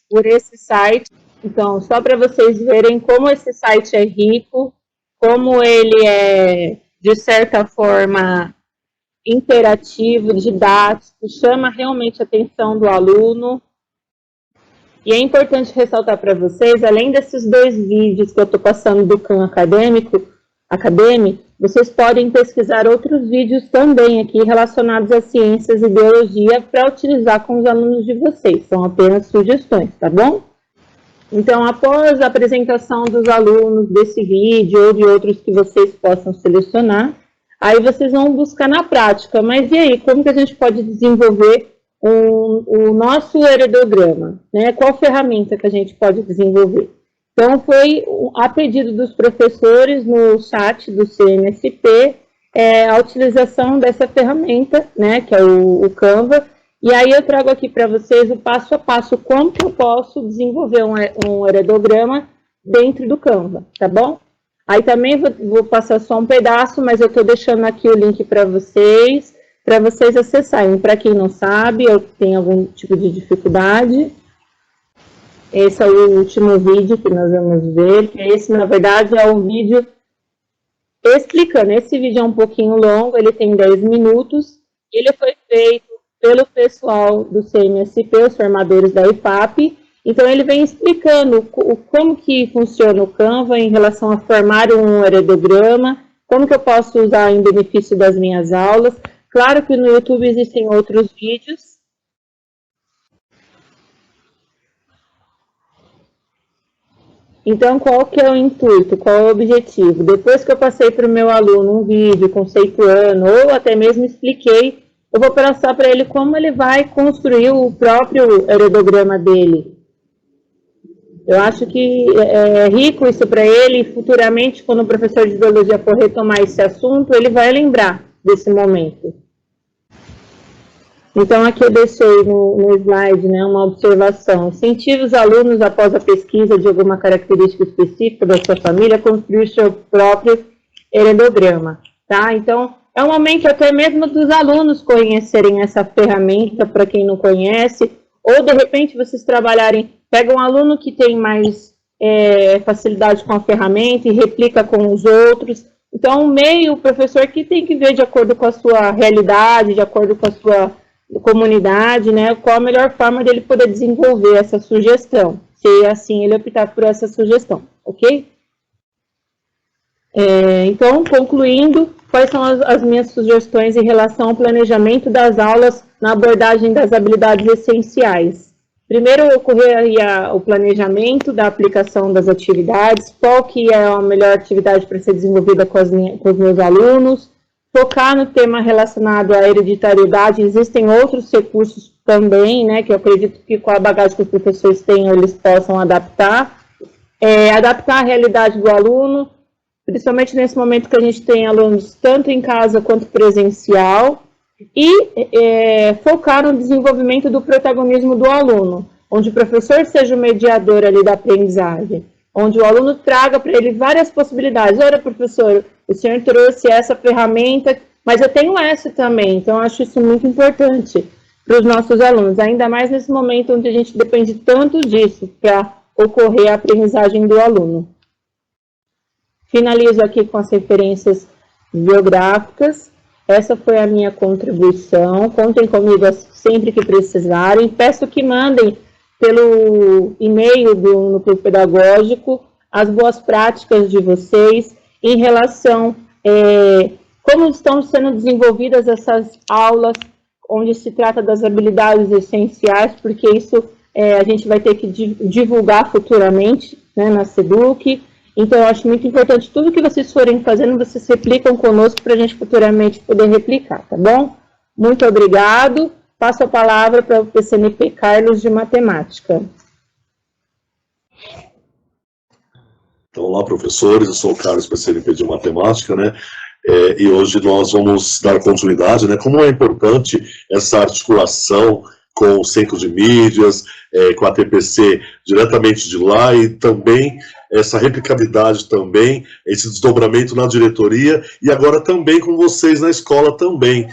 por esse site. Então, só para vocês verem como esse site é rico, como ele é, de certa forma, interativo, didático, chama realmente a atenção do aluno. E é importante ressaltar para vocês, além desses 2 vídeos que eu estou passando do Khan Academy, vocês podem pesquisar outros vídeos também aqui relacionados a ciências e biologia para utilizar com os alunos de vocês. São apenas sugestões, tá bom? Então, após a apresentação dos alunos desse vídeo ou de outros que vocês possam selecionar, aí vocês vão buscar na prática. Mas e aí, como que a gente pode desenvolver o nosso heredograma? Né? Qual ferramenta que a gente pode desenvolver? Então, foi a pedido dos professores no chat do CMSP a utilização dessa ferramenta, né, que é o Canva. E aí eu trago aqui para vocês o passo a passo, como que eu posso desenvolver um heredograma dentro do Canva, tá bom? Aí também vou passar só um pedaço, mas eu estou deixando aqui o link para vocês acessarem. Para quem não sabe, ou tem algum tipo de dificuldade, esse é o último vídeo que nós vamos ver, que esse, na verdade, é um vídeo explicando. Esse vídeo é um pouquinho longo, ele tem 10 minutos, ele foi feito pelo pessoal do CMSP, os formadores da IFAP. Então, ele vem explicando como que funciona o Canva em relação a formar um heredograma, como que eu posso usar em benefício das minhas aulas. Claro que no YouTube existem outros vídeos. Então, qual que é o intuito, qual é o objetivo? Depois que eu passei para o meu aluno um vídeo conceituando, ou até mesmo expliquei, eu vou passar para ele como ele vai construir o próprio heredograma dele. Eu acho que é rico isso para ele, e futuramente, quando o professor de biologia for retomar esse assunto, ele vai lembrar desse momento. Então, aqui eu deixei no slide, né, uma observação. Incentive os alunos, após a pesquisa de alguma característica específica da sua família, a construir seu próprio heredograma, tá? Então, é um momento até mesmo dos alunos conhecerem essa ferramenta, para quem não conhece, ou de repente vocês trabalharem, pega um aluno que tem mais facilidade com a ferramenta e replica com os outros. Então, o professor que tem que ver de acordo com a sua realidade, de acordo com a sua comunidade, né, qual a melhor forma dele poder desenvolver essa sugestão, se assim ele optar por essa sugestão, ok? Então, concluindo, quais são as minhas sugestões em relação ao planejamento das aulas na abordagem das habilidades essenciais? Primeiro, ocorreria o planejamento da aplicação das atividades, qual que é a melhor atividade para ser desenvolvida com os meus alunos, focar no tema relacionado à hereditariedade. Existem outros recursos também, né, que eu acredito que com a bagagem que os professores têm, eles possam adaptar. Adaptar a realidade do aluno, principalmente nesse momento que a gente tem alunos tanto em casa quanto presencial, e focar no desenvolvimento do protagonismo do aluno, onde o professor seja o mediador ali da aprendizagem, onde o aluno traga para ele várias possibilidades. Olha, professor, o senhor trouxe essa ferramenta, mas eu tenho essa também, então eu acho isso muito importante para os nossos alunos, ainda mais nesse momento onde a gente depende tanto disso para ocorrer a aprendizagem do aluno. Finalizo aqui com as referências biográficas. Essa foi a minha contribuição. Contem comigo sempre que precisarem. Peço que mandem pelo e-mail do Núcleo Pedagógico as boas práticas de vocês em relação como estão sendo desenvolvidas essas aulas, onde se trata das habilidades essenciais, porque isso a gente vai ter que divulgar futuramente, né, na SEDUC. Então, eu acho muito importante, tudo que vocês forem fazendo, vocês replicam conosco para a gente futuramente poder replicar, tá bom? Muito obrigado. Passo a palavra para o PCNP Carlos de Matemática. Então, olá, professores, eu sou o Carlos, PCNP de Matemática, né? E hoje nós vamos dar continuidade, né? Como é importante essa articulação com o Centro de Mídias, com a TPC diretamente de lá, e também essa replicabilidade também, esse desdobramento na diretoria, e agora também com vocês na escola também,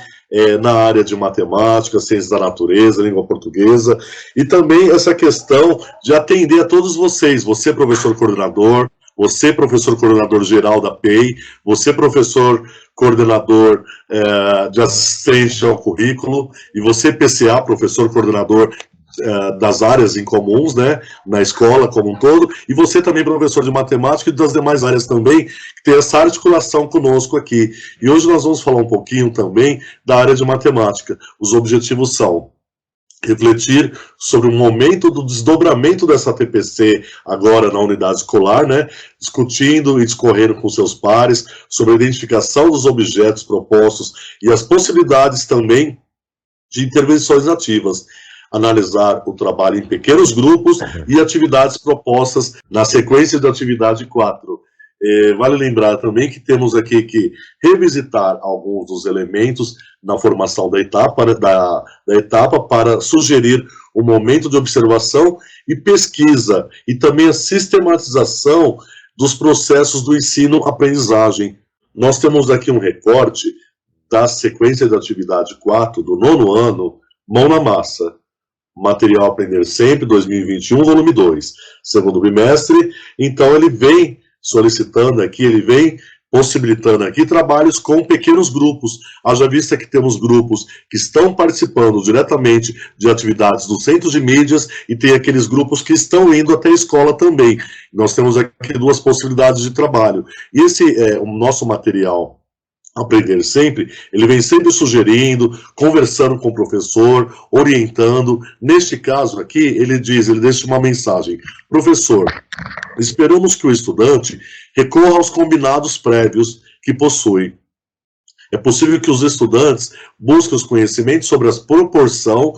na área de matemática, ciências da natureza, língua portuguesa, e também essa questão de atender a todos vocês, você professor coordenador, você professor coordenador geral da PEI, você professor coordenador de assistência ao currículo, e você PCA, professor coordenador das áreas em comuns, né, na escola como um todo, e você também professor de matemática e das demais áreas também, que tem essa articulação conosco aqui. E hoje nós vamos falar um pouquinho também da área de matemática. Os objetivos são refletir sobre o momento do desdobramento dessa TPC agora na unidade escolar, né, discutindo e discorrendo com seus pares sobre a identificação dos objetos propostos e as possibilidades também de intervenções ativas, analisar o trabalho em pequenos grupos e atividades propostas na sequência da atividade 4. Vale lembrar também que temos aqui que revisitar alguns dos elementos na formação da etapa para sugerir o momento de observação e pesquisa, e também a sistematização dos processos do ensino-aprendizagem. Nós temos aqui um recorte da sequência da atividade 4 do 9º ano, Mão na Massa. Material Aprender Sempre, 2021, volume 2, segundo bimestre. Então ele vem solicitando aqui, ele vem possibilitando aqui trabalhos com pequenos grupos. Haja vista que temos grupos que estão participando diretamente de atividades do Centro de Mídias e tem aqueles grupos que estão indo até a escola também. Nós temos aqui duas possibilidades de trabalho. E esse é o nosso material Aprender Sempre, ele vem sempre sugerindo, conversando com o professor, orientando. Neste caso aqui, ele deixa uma mensagem: professor, esperamos que o estudante recorra aos combinados prévios que possui. É possível que os estudantes busquem os conhecimentos sobre a proporção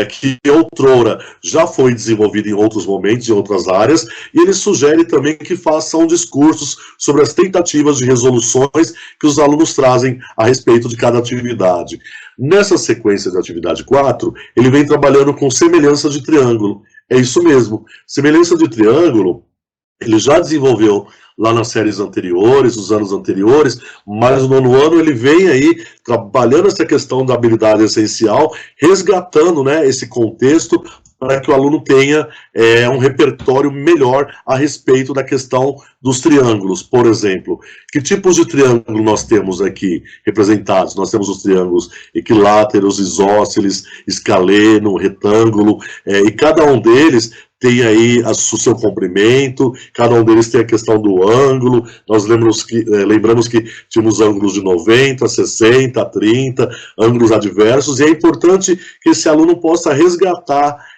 que outrora já foi desenvolvido em outros momentos, em outras áreas, e ele sugere também que façam discursos sobre as tentativas de resoluções que os alunos trazem a respeito de cada atividade. Nessa sequência de atividade 4, ele vem trabalhando com semelhança de triângulo. É isso mesmo, semelhança de triângulo ele já desenvolveu lá nas séries anteriores, nos anos anteriores, mas no 9º ano ele vem aí trabalhando essa questão da habilidade essencial, resgatando, né, esse contexto para que o aluno tenha um repertório melhor a respeito da questão dos triângulos. Por exemplo, que tipos de triângulo nós temos aqui representados? Nós temos os triângulos equiláteros, isósceles, escaleno, retângulo, e cada um deles tem aí o seu comprimento, cada um deles tem a questão do ângulo. Nós lembramos que tínhamos ângulos de 90, 60, 30, ângulos adversos, e é importante que esse aluno possa resgatar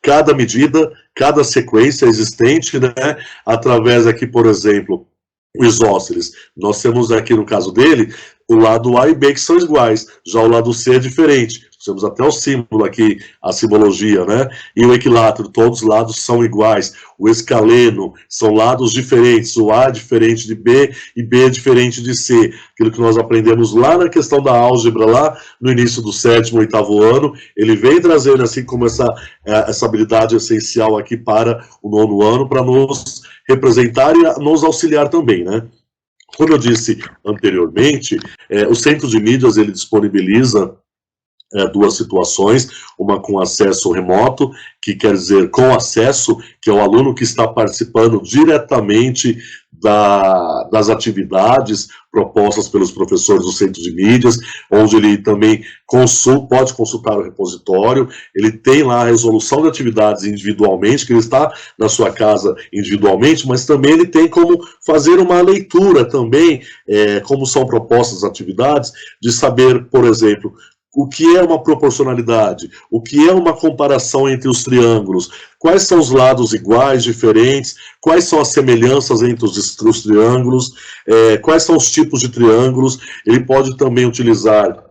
cada medida, cada sequência existente, né, através aqui, por exemplo, o isósceles. Nós temos aqui, no caso dele, o lado A e B que são iguais, já o lado C é diferente. Temos até o símbolo aqui, a simbologia, né? E o equilátero, todos os lados são iguais. O escaleno, são lados diferentes. O A é diferente de B e B é diferente de C. Aquilo que nós aprendemos lá na questão da álgebra, lá no início do 7º, 8º ano, ele vem trazendo assim como essa habilidade essencial aqui para o 9º ano, para nos representar e nos auxiliar também, né? Como eu disse anteriormente, o Centro de Mídias, ele disponibiliza duas situações, uma com acesso remoto, que quer dizer com acesso, que é o aluno que está participando diretamente das atividades propostas pelos professores do Centro de Mídias, onde ele também pode consultar o repositório, ele tem lá a resolução de atividades individualmente, que ele está na sua casa individualmente, mas também ele tem como fazer uma leitura também, como são propostas as atividades, de saber, por exemplo, o que é uma proporcionalidade, o que é uma comparação entre os triângulos, quais são os lados iguais, diferentes, quais são as semelhanças entre os triângulos, quais são os tipos de triângulos. Ele pode também utilizar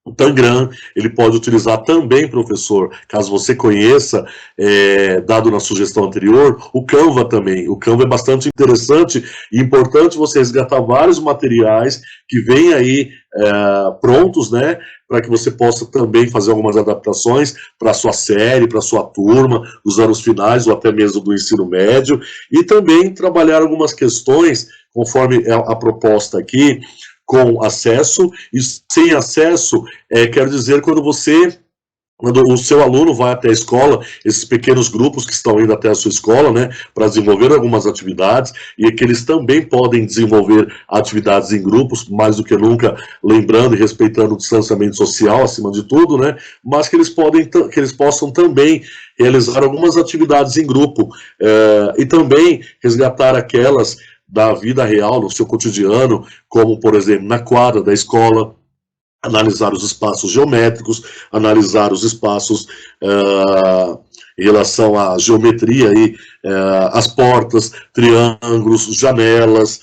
o Tangram, ele pode utilizar também, professor, caso você conheça, dado na sugestão anterior, o Canva também. O Canva é bastante interessante e importante você resgatar vários materiais que vêm aí prontos, né, para que você possa também fazer algumas adaptações para a sua série, para a sua turma, dos anos finais ou até mesmo do ensino médio, e também trabalhar algumas questões, conforme a proposta aqui, com acesso, e sem acesso, quer dizer quando o seu aluno vai até a escola, esses pequenos grupos que estão indo até a sua escola, né, para desenvolver algumas atividades, e que eles também podem desenvolver atividades em grupos, mais do que nunca, lembrando e respeitando o distanciamento social, acima de tudo, né, mas que eles possam também realizar algumas atividades em grupo, e também resgatar aquelas da vida real, no seu cotidiano, como, por exemplo, na quadra da escola, analisar os espaços geométricos, analisar os espaços em relação à geometria, as portas, triângulos, janelas,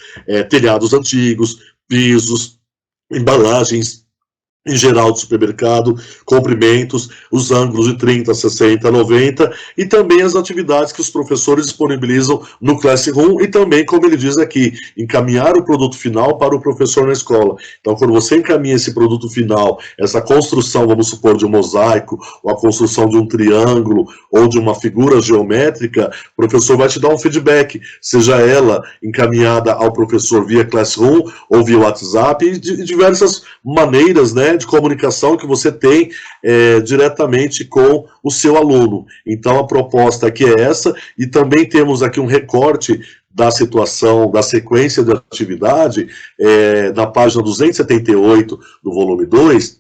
telhados antigos, pisos, embalagens em geral do supermercado, comprimentos, os ângulos de 30, 60, 90, e também as atividades que os professores disponibilizam no Classroom, e também, como ele diz aqui, encaminhar o produto final para o professor na escola. Então, quando você encaminha esse produto final, essa construção, vamos supor, de um mosaico, ou a construção de um triângulo, ou de uma figura geométrica, o professor vai te dar um feedback, seja ela encaminhada ao professor via Classroom, ou via WhatsApp, e de diversas maneiras, né, de comunicação que você tem diretamente com o seu aluno. Então a proposta aqui é essa, e também temos aqui um recorte da situação, da sequência de atividade, na página 278 do volume 2,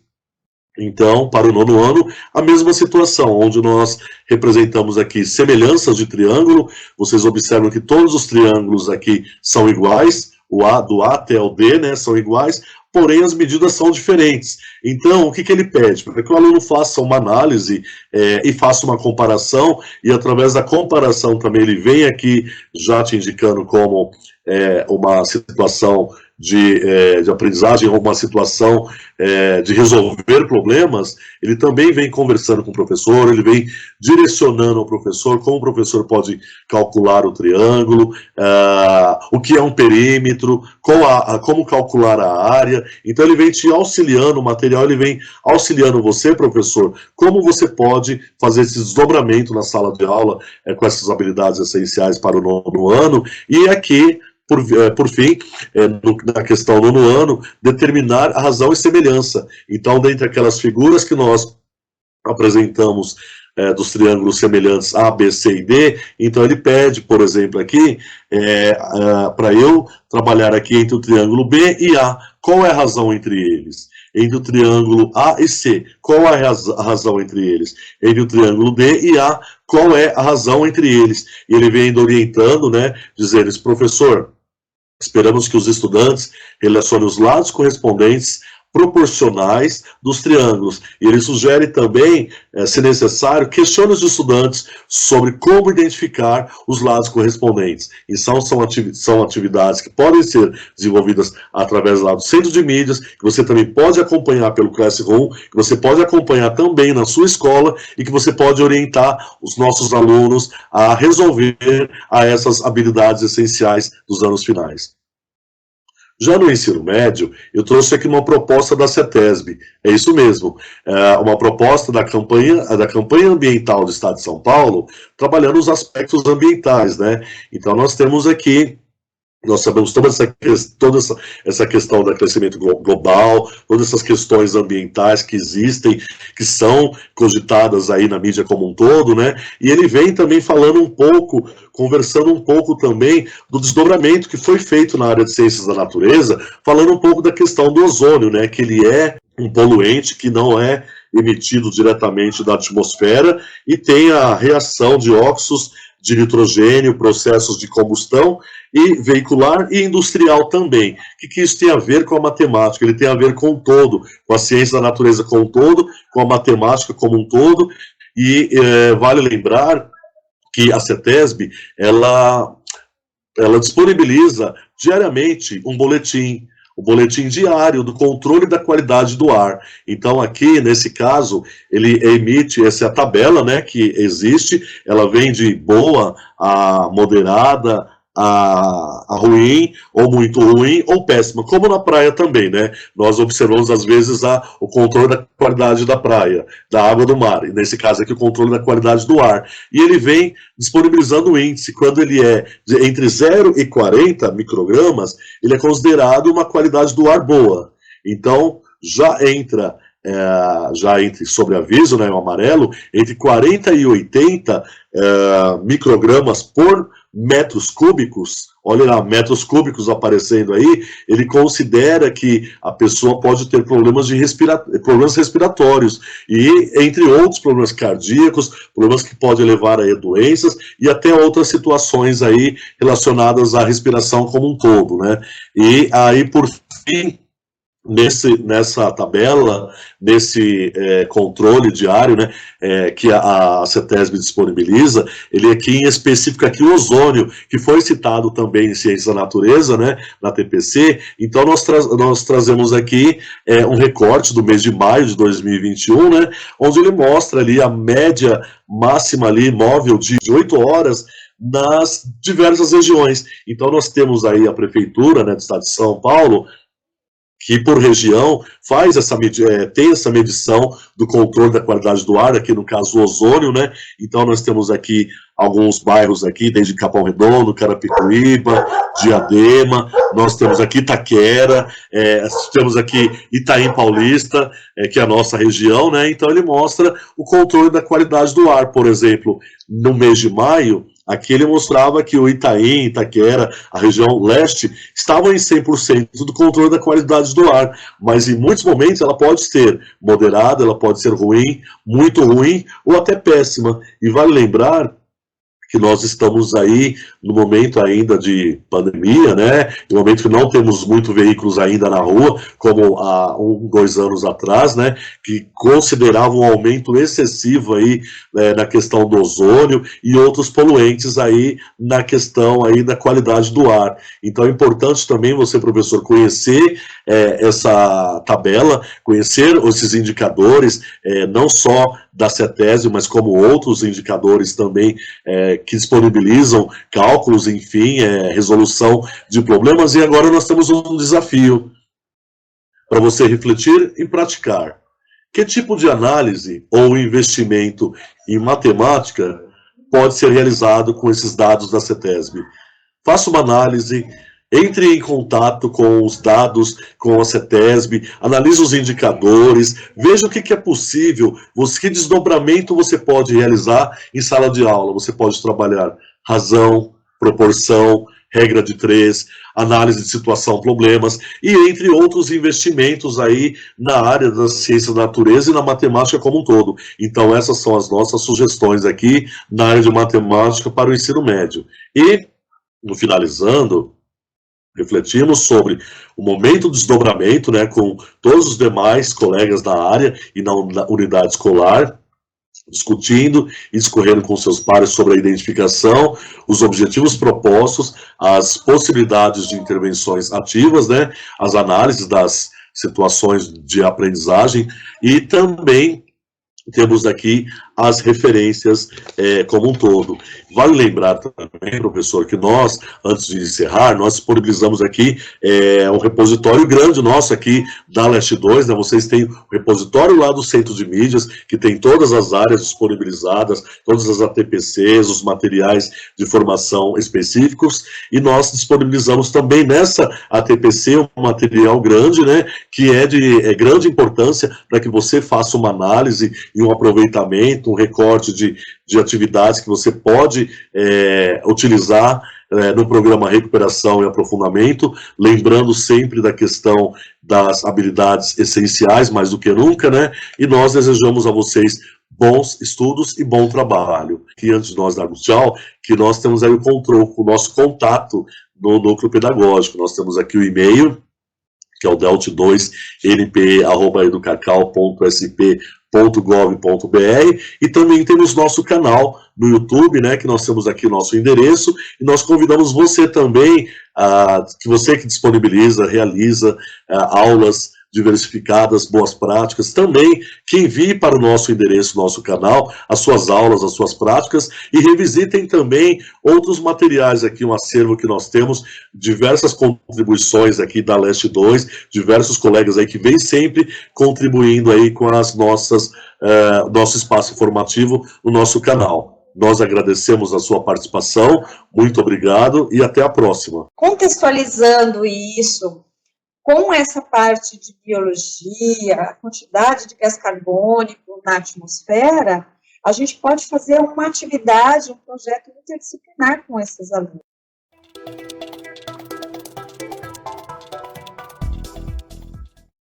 então, para o 9º ano, a mesma situação, onde nós representamos aqui semelhanças de triângulo. Vocês observam que todos os triângulos aqui são iguais, do A até o D, né, são iguais, porém as medidas são diferentes. Então, o que ele pede? Para que o aluno faça uma análise e faça uma comparação, e através da comparação também ele vem aqui já te indicando como uma situação de aprendizagem, ou uma situação de resolver problemas, ele também vem conversando com o professor, ele vem direcionando ao professor como o professor pode calcular o triângulo, o que é um perímetro, como calcular a área. Então ele vem te auxiliando, o material ele vem auxiliando você, professor, como você pode fazer esse desdobramento na sala de aula com essas habilidades essenciais para o nono ano, e aqui, por fim, na questão do nono ano, determinar a razão e semelhança. Então, dentre aquelas figuras que nós apresentamos dos triângulos semelhantes A, B, C e D, então ele pede, por exemplo, aqui, para eu trabalhar aqui entre o triângulo B e A, qual é a razão entre eles? Entre o triângulo A e C, qual é a razão entre eles? Entre o triângulo D e A, qual é a razão entre eles? E ele vem orientando, né, dizendo, professor, esperamos que os estudantes relacionem os lados correspondentes proporcionais dos triângulos. E ele sugere também, se necessário, questione os estudantes sobre como identificar os lados correspondentes. E são atividades que podem ser desenvolvidas através lá do Centro de Mídias, que você também pode acompanhar pelo Classroom, que você pode acompanhar também na sua escola e que você pode orientar os nossos alunos a resolver essas habilidades essenciais dos anos finais. Já no ensino médio, eu trouxe aqui uma proposta da CETESB, é isso mesmo, uma proposta da campanha ambiental do Estado de São Paulo, trabalhando os aspectos ambientais, né? Então nós temos aqui, nós sabemos toda essa questão do aquecimento global, todas essas questões ambientais que existem, que são cogitadas aí na mídia como um todo, né? E ele vem também falando um pouco, conversando um pouco também do desdobramento que foi feito na área de ciências da natureza, falando um pouco da questão do ozônio, né? Que ele é um poluente que não é emitido diretamente da atmosfera e tem a reação de óxidos de nitrogênio, processos de combustão e veicular e industrial também. O que isso tem a ver com a matemática? Ele tem a ver com o todo, com a ciência da natureza como um todo, com a matemática como um todo, e vale lembrar que a CETESB, ela disponibiliza diariamente um boletim, o boletim diário do controle da qualidade do ar. Então aqui, nesse caso, ele emite essa tabela, né, que existe, ela vem de boa a moderada, a ruim, ou muito ruim, ou péssima, como na praia também, né? Nós observamos, às vezes, o controle da qualidade da praia, da água do mar, e nesse caso aqui, o controle da qualidade do ar. E ele vem disponibilizando o índice, quando ele é entre 0 e 40 microgramas, ele é considerado uma qualidade do ar boa. Então, já entra sobre aviso, né, o amarelo, entre 40 e 80 microgramas por metros cúbicos, olha lá, metros cúbicos aparecendo aí, ele considera que a pessoa pode ter problemas respiratórios, e entre outros problemas cardíacos, problemas que podem levar a doenças, e até outras situações aí relacionadas à respiração como um todo, né? E aí, por fim, nessa tabela, nesse controle diário, né, que a CETESB disponibiliza, ele aqui em específico aqui o ozônio, que foi citado também em Ciências da Natureza, né, na TPC. Então nós trazemos aqui um recorte do mês de maio de 2021, né, onde ele mostra ali a média máxima ali móvel de 8 horas nas diversas regiões. Então nós temos aí a Prefeitura, né, do Estado de São Paulo, que por região tem essa medição do controle da qualidade do ar, aqui no caso o ozônio, né? Então nós temos aqui alguns bairros aqui, desde Capão Redondo, Carapicuíba, Diadema, nós temos aqui Itaquera, temos aqui Itaim Paulista, que é a nossa região, né? Então ele mostra o controle da qualidade do ar, por exemplo, no mês de maio, aqui ele mostrava que o Itaim, Itaquera, a região leste, estavam em 100% do controle da qualidade do ar, mas em muitos momentos ela pode ser moderada, ela pode ser ruim, muito ruim, ou até péssima. E vale lembrar que nós estamos aí no momento ainda de pandemia, né, no momento que não temos muitos veículos ainda na rua, como há 2 anos atrás, né, que consideravam um aumento excessivo aí, na questão do ozônio e outros poluentes aí na questão aí da qualidade do ar. Então é importante também você, professor, conhecer essa tabela, conhecer esses indicadores, não só da CETESB, mas como outros indicadores também que disponibilizam cálculos, enfim, resolução de problemas. E agora nós temos um desafio para você refletir e praticar. Que tipo de análise ou investimento em matemática pode ser realizado com esses dados da CETESB? Faça uma análise, entre em contato com os dados, com a CETESB, analise os indicadores, veja o que é possível, que desdobramento você pode realizar em sala de aula. Você pode trabalhar razão, proporção, regra de 3, análise de situação, problemas, e entre outros investimentos aí na área das ciências da natureza e na matemática como um todo. Então essas são as nossas sugestões aqui na área de matemática para o ensino médio. E, no finalizando, refletimos sobre o momento do desdobramento, né, com todos os demais colegas da área e na unidade escolar, discutindo e discorrendo com seus pares sobre a identificação, os objetivos propostos, as possibilidades de intervenções ativas, né, as análises das situações de aprendizagem e também temos aqui as referências como um todo. Vale lembrar também, professor, que nós, antes de encerrar, nós disponibilizamos aqui um repositório grande nosso aqui da Leste 2, né? Vocês têm o repositório lá do Centro de Mídias, que tem todas as áreas disponibilizadas, todas as ATPCs, os materiais de formação específicos, e nós disponibilizamos também nessa ATPC um material grande, né, que é de grande importância para que você faça uma análise e um aproveitamento, um recorte de atividades que você pode utilizar no programa Recuperação e Aprofundamento, lembrando sempre da questão das habilidades essenciais, mais do que nunca, né? E nós desejamos a vocês bons estudos e bom trabalho. E antes de nós darmos tchau, que nós temos aí o nosso contato no núcleo pedagógico. Nós temos aqui o e-mail, que é o delt2npe@educacau.sp.gov.br, e também temos nosso canal no YouTube, né, que nós temos aqui o nosso endereço, e nós convidamos você também, você que disponibiliza, realiza aulas diversificadas, boas práticas, também que envie para o nosso endereço, nosso canal, as suas aulas, as suas práticas, e revisitem também outros materiais aqui, um acervo que nós temos, diversas contribuições aqui da Leste 2, diversos colegas aí que vêm sempre contribuindo aí com as nosso espaço informativo no nosso canal. Nós agradecemos a sua participação, muito obrigado e até a próxima. Contextualizando isso, com essa parte de biologia, a quantidade de gás carbônico na atmosfera, a gente pode fazer uma atividade, um projeto interdisciplinar com esses alunos.